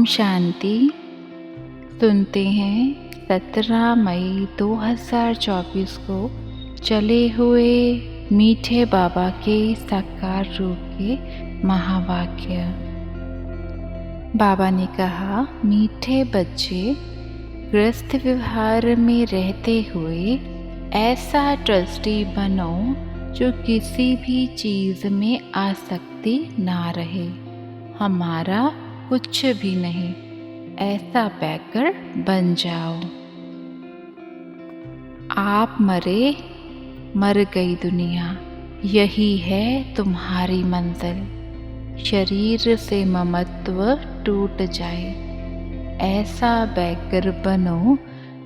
ओम शांति। सुनते हैं 17 मई 2024 को चले हुए मीठे बाबा के साकार रूप के महावाक्य। बाबा ने कहा, मीठे बच्चे, गृहस्थ व्यवहार में रहते हुए ऐसा ट्रस्टी बनो जो किसी भी चीज़ में आसक्ति ना रहे। हमारा कुछ भी नहीं, ऐसा बैकर बन जाओ। आप मरे, मर गई दुनिया, यही है तुम्हारी मंजिल। शरीर से ममत्व टूट जाए, ऐसा बैकर बनो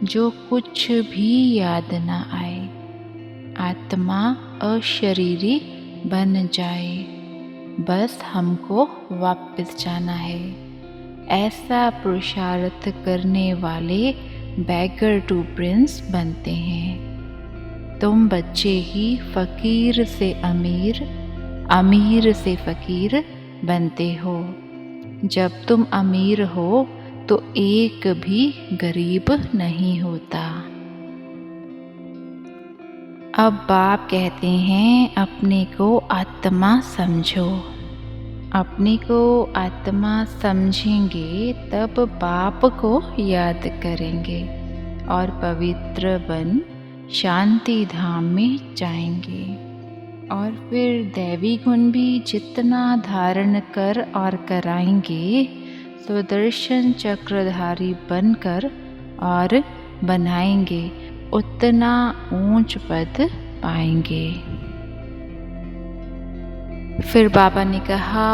जो कुछ भी याद ना आए। आत्मा अशरीरी बन जाए, बस हमको वापस जाना है। ऐसा पुरुषार्थ करने वाले बैगर टू प्रिंस बनते हैं। तुम बच्चे ही फकीर से अमीर, अमीर से फकीर बनते हो। जब तुम अमीर हो तो एक भी गरीब नहीं होता। अब बाप कहते हैं, अपने को आत्मा समझो। अपने को आत्मा समझेंगे तब बाप को याद करेंगे और पवित्र बन शांति धाम में जाएंगे। और फिर दैवी गुण भी जितना धारण कर और कराएंगे, सुदर्शन चक्रधारी बनकर और बनाएंगे, उतना ऊंच पद पाएंगे। फिर बाबा ने कहा,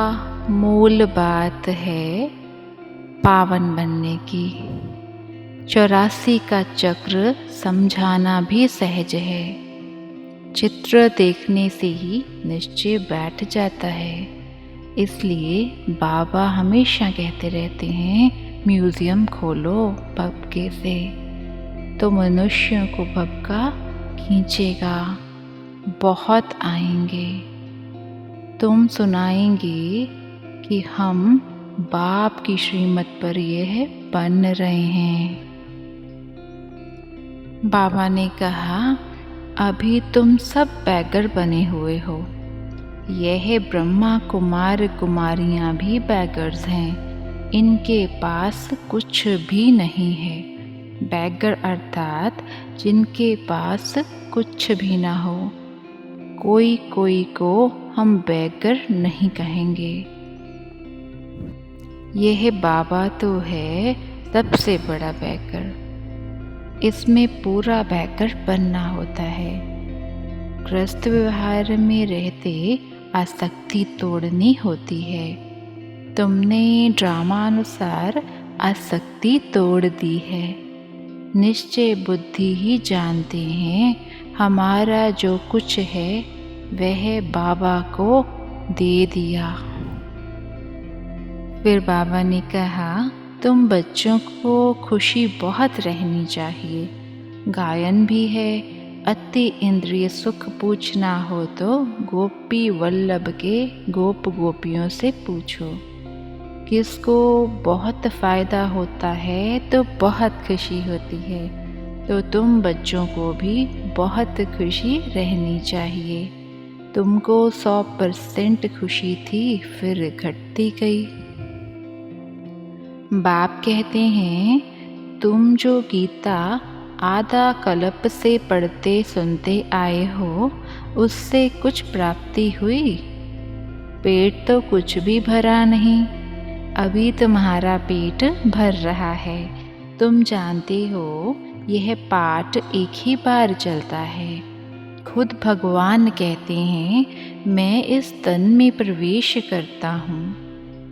मूल बात है पावन बनने की। 84 का चक्र समझाना भी सहज है। चित्र देखने से ही निश्चय बैठ जाता है। इसलिए बाबा हमेशा कहते रहते हैं, म्यूजियम खोलो भक्के से, तो मनुष्यों को भक्का खींचेगा। बहुत आएंगे। तुम सुनाएंगे कि हम बाप की श्रीमत पर यह बन रहे हैं। बाबा ने कहा, अभी तुम सब बैगर बने हुए हो। यह ब्रह्मा कुमार कुमारियां भी बैगर्स हैं। इनके पास कुछ भी नहीं है। बैगर अर्थात जिनके पास कुछ भी ना हो। कोई कोई को हम बैगर नहीं कहेंगे। यह बाबा तो है सबसे बड़ा बैगर। इसमें पूरा बैगर बनना होता है। गृहस्थ व्यवहार में रहते आसक्ति तोड़नी होती है। तुमने ड्रामानुसार आसक्ति तोड़ दी है। निश्चय बुद्धि ही जानते हैं, हमारा जो कुछ है वह बाबा को दे दिया। फिर बाबा ने कहा, तुम बच्चों को खुशी बहुत रहनी चाहिए। गायन भी है, अति इंद्रिय सुख पूछना हो तो गोपी वल्लभ के गोप गोपियों से पूछो। किसको बहुत फ़ायदा होता है तो बहुत खुशी होती है, तो तुम बच्चों को भी बहुत खुशी रहनी चाहिए। तुमको 100% खुशी थी, फिर घटती गई। बाप कहते हैं, तुम जो गीता आधा कल्प से पढ़ते सुनते आए हो, उससे कुछ प्राप्ति हुई? पेट तो कुछ भी भरा नहीं। अभी तुम्हारा पेट भर रहा है। तुम जानते हो यह पाठ एक ही बार चलता है। खुद भगवान कहते हैं, मैं इस तन में प्रवेश करता हूँ।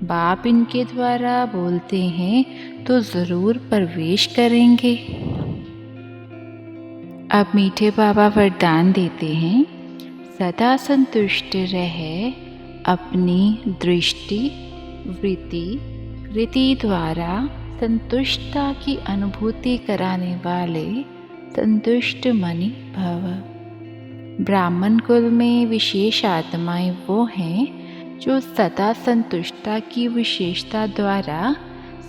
बाप इनके द्वारा बोलते हैं तो ज़रूर प्रवेश करेंगे। अब मीठे बाबा वरदान देते हैं, सदा संतुष्ट रहे। अपनी दृष्टि वृत्ति कृति द्वारा संतुष्टता की अनुभूति कराने वाले संतुष्ट मणि भव। ब्राह्मण कुल में विशेष आत्माएं वो हैं जो सदा संतुष्टता की विशेषता द्वारा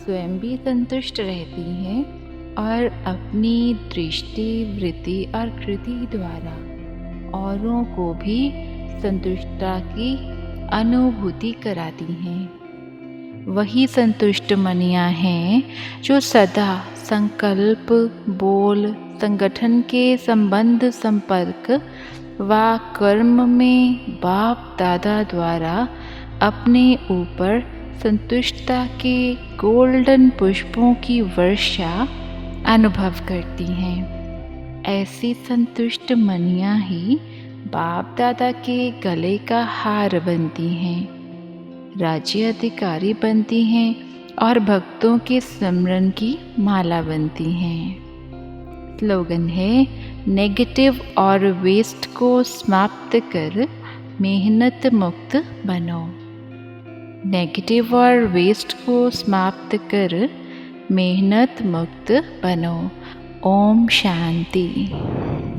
स्वयं भी संतुष्ट रहती हैं और अपनी दृष्टि, वृत्ति और कृति द्वारा औरों को भी संतुष्टता की अनुभूति कराती हैं। वही संतुष्ट मनियाँ हैं जो सदा संकल्प, बोल, संगठन के संबंध, संपर्क व कर्म में बाप दादा द्वारा अपने ऊपर संतुष्टता के गोल्डन पुष्पों की वर्षा अनुभव करती हैं। ऐसी संतुष्ट मनियाँ ही बाप दादा के गले का हार बनती हैं, राज्य अधिकारी बनती हैं और भक्तों के स्मरण की माला बनती हैं। स्लोगन है, नेगेटिव और वेस्ट को समाप्त कर मेहनत मुक्त बनो। नेगेटिव और वेस्ट को समाप्त कर मेहनत मुक्त बनो। ओम शांति।